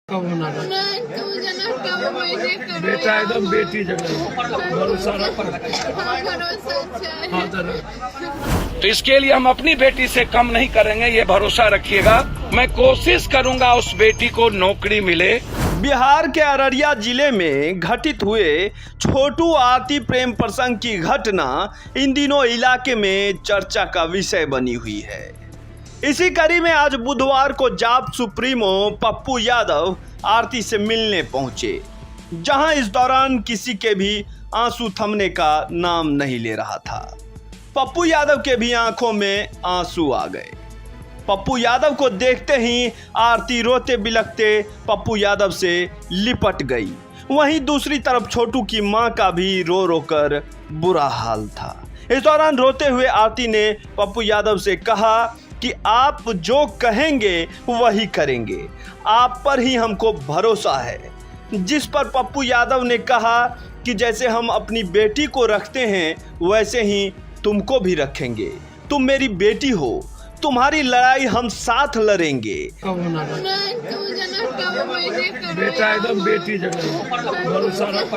कब होना था? नहीं, तू जना कब मैंने करो बेटा एकदम बेटी जगह भरोसा रख। हाँ, भरोसा अच्छा है। हाँ जरा। तो इसके लिए हम अपनी बेटी से कम नहीं करेंगे, ये भरोसा रखिएगा। मैं कोशिश करूंगा उस बेटी को नौकरी मिले। बिहार के अररिया जिले में घटित हुए छोटू आरती प्रेम प्रसंग की घटना इन दिनों इलाके में चर्चा का विषय बनी हुई है। इसी कड़ी में आज बुधवार को जाप सुप्रीमो पप्पू यादव आरती से मिलने पहुंचे, जहां इस दौरान किसी के भी आंसू थमने का नाम नहीं ले रहा था। पप्पू यादव के भी आंखों में आंसू आ गए। पप्पू यादव को देखते ही आरती रोते बिलखते पप्पू यादव से लिपट गई। वहीं दूसरी तरफ छोटू की मां का भी रो रो कर बुरा हाल था। इस दौरान रोते हुए आरती ने पप्पू यादव से कहा कि आप जो कहेंगे वही करेंगे, आप पर ही हमको भरोसा है। जिस पर पप्पू यादव ने कहा कि जैसे हम अपनी बेटी को रखते हैं वैसे ही तुमको भी रखेंगे। तुम मेरी बेटी हो, तुम्हारी लड़ाई हम साथ लड़ेंगे। कब होना था? नहीं, तू जना कब मैंने करो बेटा एकदम बेटी जगह भरोसा रख।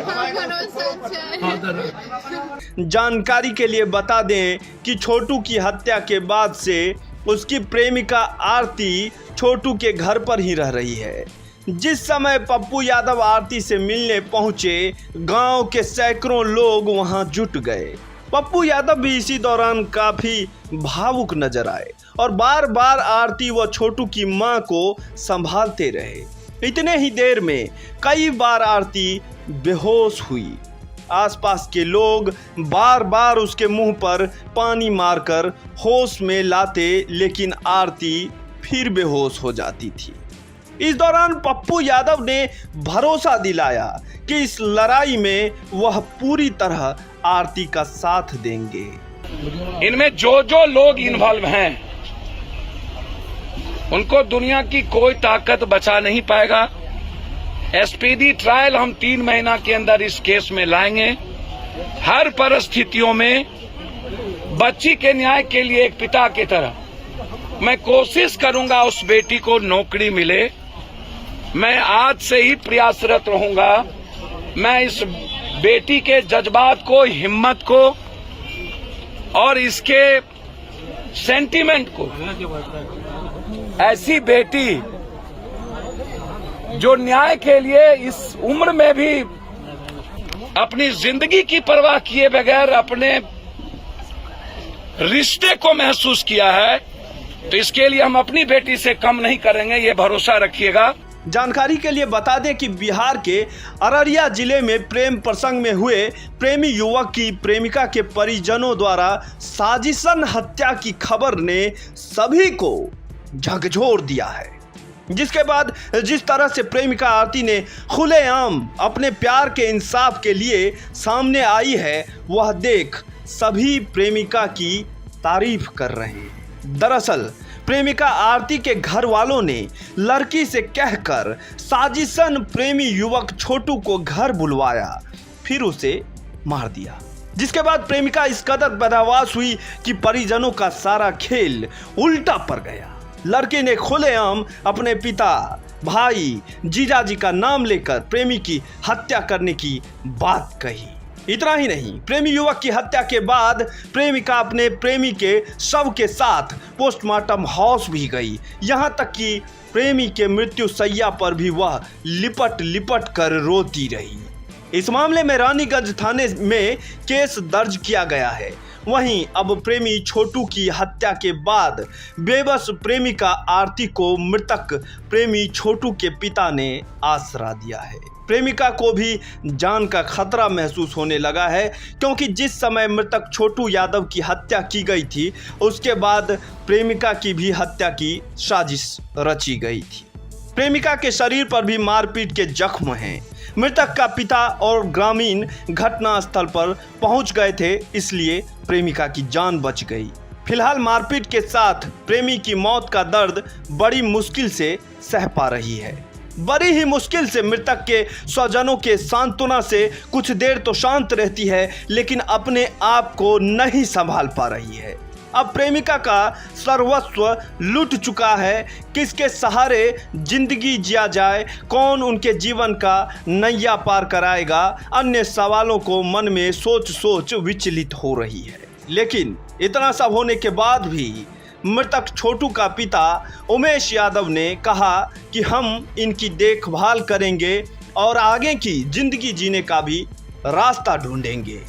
हाँ, भरोसा अच्छा है। हाँ जरा। जानकारी के लिए बता दें कि छोटू की हत्या के बाद से उसकी प्रेमिका आरती छोटू के घर पर ही रह रही है। जिस समय पप्पू यादव आरती से मिलने पहुंचे, गांव के सैकड़ों लोग वहां जुट गए। पप्पू यादव भी इसी दौरान काफी भावुक नजर आए और बार बार आरती व छोटू की मां को संभालते रहे। इतने ही देर में कई बार आरती बेहोश हुई। आसपास के लोग बार बार उसके मुंह पर पानी मारकर होश में लाते, लेकिन आरती फिर बेहोश हो जाती थी। इस दौरान पप्पू यादव ने भरोसा दिलाया कि इस लड़ाई में वह पूरी तरह आरती का साथ देंगे। इनमें जो जो लोग इन्वॉल्व हैं उनको दुनिया की कोई ताकत बचा नहीं पाएगा। एसपीडी ट्रायल हम 3 महीना के अंदर इस केस में लाएंगे। हर परिस्थितियों में बच्ची के न्याय के लिए एक पिता की तरह मैं कोशिश करूंगा उस बेटी को नौकरी मिले। मैं आज से ही प्रयासरत रहूंगा। मैं इस बेटी के जज्बात को, हिम्मत को और इसके सेंटीमेंट को, ऐसी बेटी जो न्याय के लिए इस उम्र में भी अपनी जिंदगी की परवाह किए बगैर अपने रिश्ते को महसूस किया है, तो इसके लिए हम अपनी बेटी से कम नहीं करेंगे, ये भरोसा रखिएगा। जानकारी के लिए बता दें कि बिहार के अररिया जिले में प्रेम प्रसंग में हुए प्रेमी युवक की प्रेमिका के परिजनों द्वारा साजिशन हत्या की खबर ने सभी को झकझोर दिया है। जिसके बाद जिस तरह से प्रेमिका आरती ने खुलेआम अपने प्यार के इंसाफ के लिए सामने आई है, वह देख सभी प्रेमिका की तारीफ कर रहे हैं। दरअसल प्रेमिका आरती के घर वालों ने लड़की से कहकर साजिशन प्रेमी युवक छोटू को घर बुलवाया, फिर उसे मार दिया। जिसके बाद प्रेमिका इस कदर बदहवास हुई कि परिजनों का सारा खेल उल्टा पड़ गया। लड़के ने खुलेआम अपने पिता, भाई, जीजाजी का नाम लेकर प्रेमी की हत्या करने की बात कही। इतना ही नहीं, प्रेमी युवक की हत्या के बाद प्रेमिका अपने प्रेमी के शव के साथ पोस्टमार्टम हाउस भी गई। यहाँ तक कि प्रेमी के मृत्यु शैया पर भी वह लिपट लिपट कर रोती रही। इस मामले में रानीगंज थाने में केस दर्ज किया गया है। वहीं अब प्रेमी छोटू की हत्या के बाद बेबस प्रेमिका आरती को मृतक प्रेमी छोटू के पिता ने आसरा दिया है। प्रेमिका को भी जान का खतरा महसूस होने लगा है, क्योंकि जिस समय मृतक छोटू यादव की हत्या की गई थी, उसके बाद प्रेमिका की भी हत्या की साजिश रची गई थी। प्रेमिका के शरीर पर भी मारपीट के जख्म हैं। मृतक का पिता और ग्रामीण घटनास्थल पर पहुंच गए थे, इसलिए प्रेमिका की जान बच गई। फिलहाल मारपीट के साथ प्रेमी की मौत का दर्द बड़ी मुश्किल से सह पा रही है। बड़ी ही मुश्किल से मृतक के स्वजनों के सांत्वना से कुछ देर तो शांत रहती है, लेकिन अपने आप को नहीं संभाल पा रही है। अब प्रेमिका का सर्वस्व लूट चुका है। किसके सहारे जिंदगी जिया जाए, कौन उनके जीवन का नैया पार कराएगा, अन्य सवालों को मन में सोच सोच विचलित हो रही है। लेकिन इतना सब होने के बाद भी मृतक छोटू का पिता उमेश यादव ने कहा कि हम इनकी देखभाल करेंगे और आगे की जिंदगी जीने का भी रास्ता ढूंढेंगे।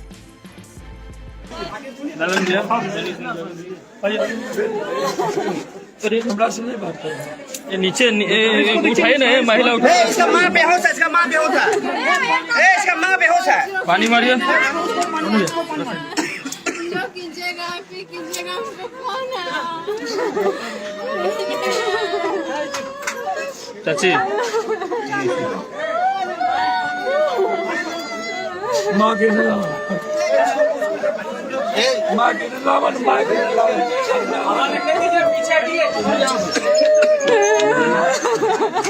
ये नीचे उठाइए ना, महिला उठाइए। इसका माँ बेहोश है, इसका माँ बेहोश है, इसका माँ बेहोश है। पानी मारिए। जो कीजिएगा आप ही कीजिएगा, हमको कौन है? चाची माँ के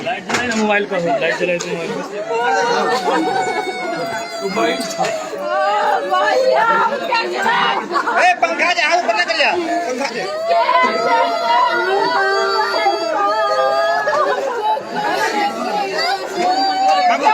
लाइट जलाए ना, मोबाइल का लाइट जलाए तो मोबाइल पंखा दे, हाथ ऊपर ना कर लिया, पंखा दे। ठीक है।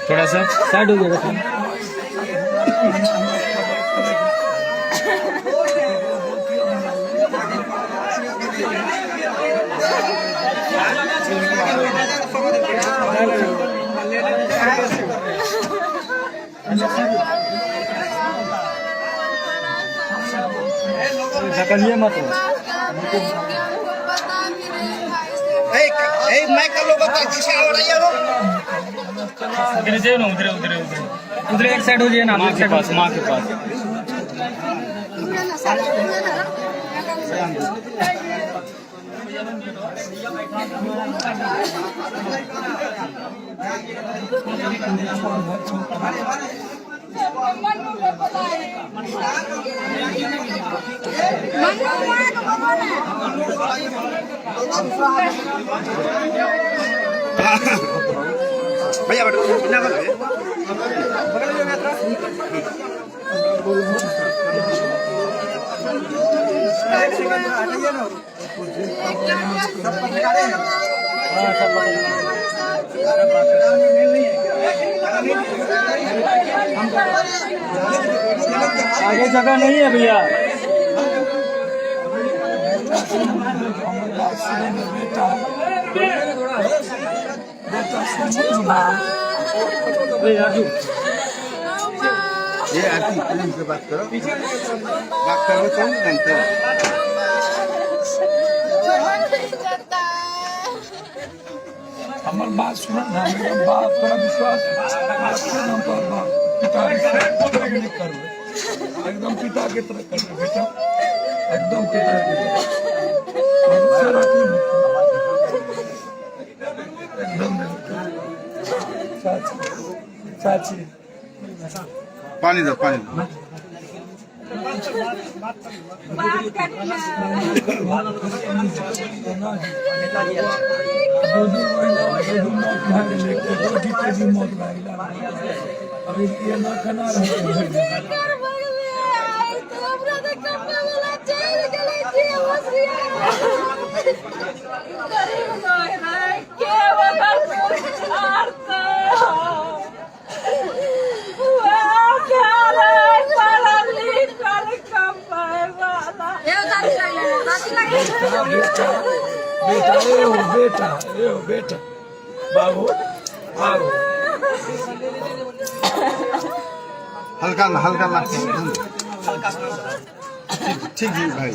थोड़ा सा साइड हो जाएगा। ढकलिए मत। मैं कर लूँगा, दिशा हो रही है वो। उधर जाइए ना, उधर उधर उधर उधर एक साइड हो जाइए ना, माँ के पास, माँ के पास। भैया बिना बोलो आगे जगह नहीं है भैया। ये आरती फिल्म से बात करो, बात करो तो जानते हो। हमार बात सुना ना, मेरा बात थोड़ा विश्वास पिता एकदम पिता की तरह कर बेटा, एकदम पिता की तरह एकदम। चाची पानी दो, पानी दो। अभी ये ना खाना बेटा बेटा बाबू बाबू हल्का ना ठीक है भाई।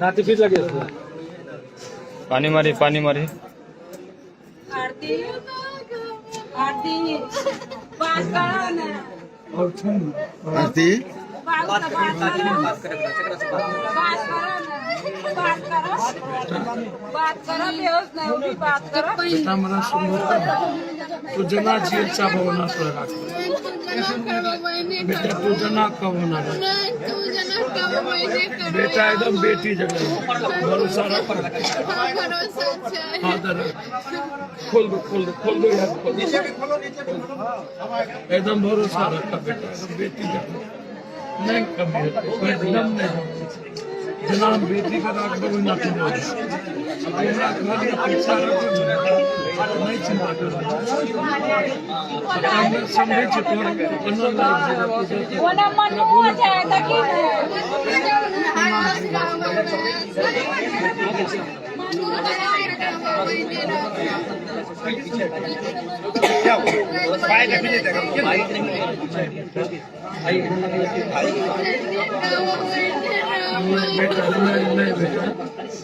नाती फिर लगे पानी मारी आरती आरती बात करो ना आरती बात करो ना बात करो बेहोश नहीं होगी बात करो बेटा मला समोर तुझ्या जीवचा भावना सोडा बेटा तुझं नाक का होणार बेटा एकदम बेटी जगह भरोसा रख हाँ दर खोल दो यार एकदम भरोसा रखा बेटा एकदम बेटी जगह नहीं कभी एकदम नहीं जनाब बेटी का राग बबू ना नहीं चिंता कर समझे बेटा नहीं बेटा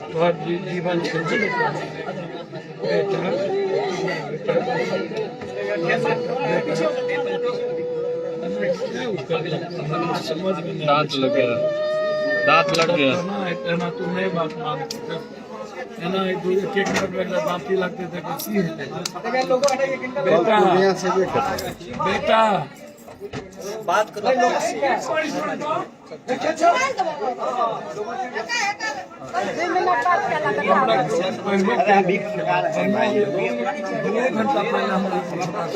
तो जीवन दांत लग गया ना तू नहीं बात मान है ना एक दूसरे केक में दांती लगते थे किसी बेटा बात करो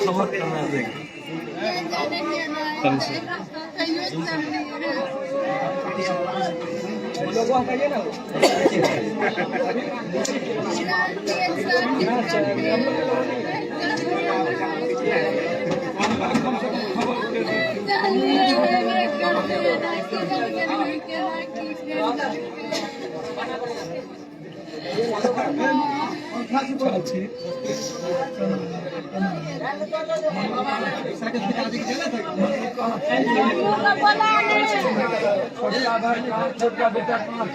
खबर करना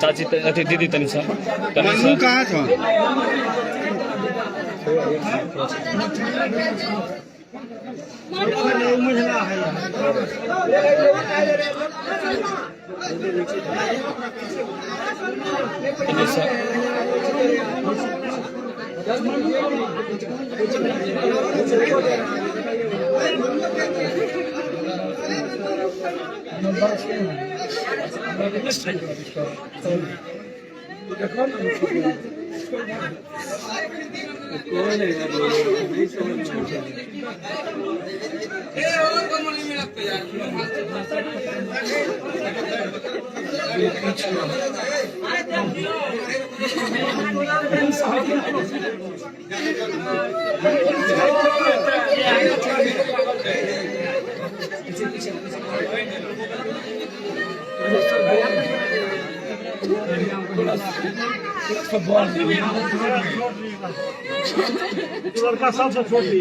चाची अथी दीदी तनिषा मनु कहाँ छ लड़का सबसे छोटी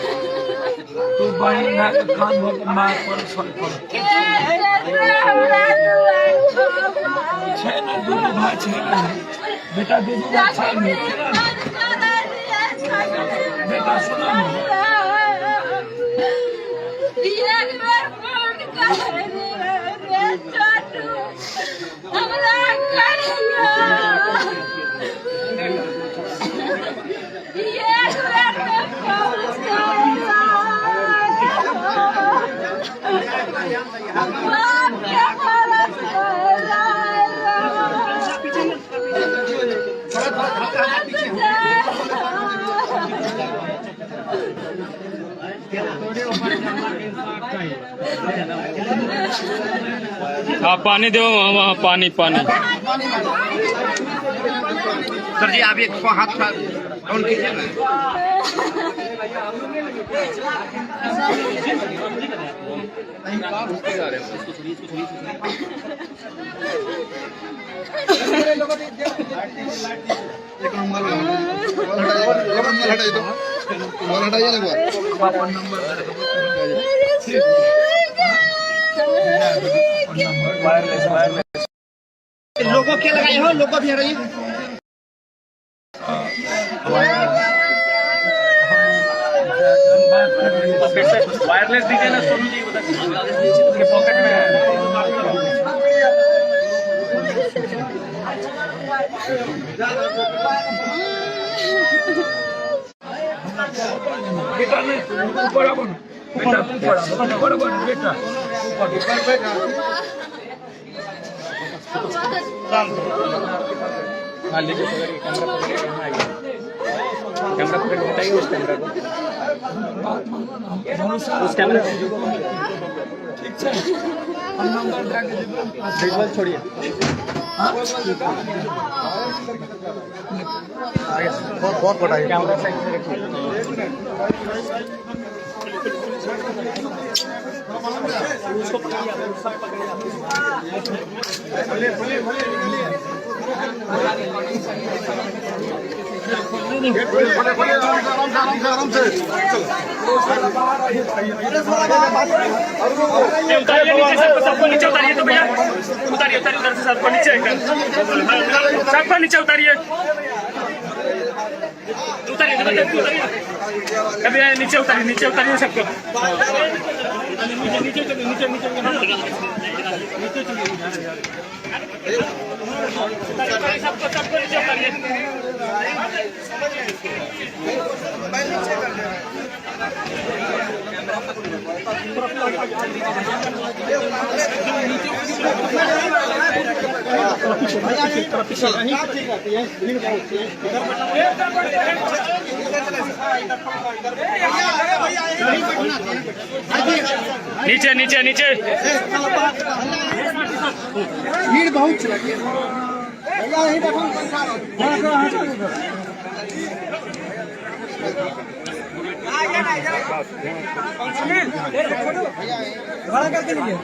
तू बहन ना के कान भर के मार पर सर पर छे ना दूध भाई छे ना बेटा दूध भाई छे ना बेटा सुना हाँ पानी दो वहाँ पानी पानी सर जी आप एक हाथ ऑन कीजिए ना। लोगों क्या लगाए हो, लोगों भी रही वायरलेस दीजिए ना सोनू जी उसके पॉकेट में है। बेटा नहीं बराबर बेटा बराबर बेटा हाँ लीजिए कैमरा पकड़ के बताइए उस कैमरा को उस कैमरा ठीक है हम नंबर जाके बिल्कुल छोड़िए बहुत बड़ा है कैमरा साइड से रखिए उतारिए नीचे सबको नीचे उतारिए तो भैया उतारिए उतारिए उधर से सबको नीचे सबको नीचे उतारिए उतारिए उतारिए अभी नीचे उतारिए सबको नीचे सबको नीचे उतारिए नीचे नीचे नीचे भीड़ बहुत भैया यही देखो भाड़ा करके लीजिए।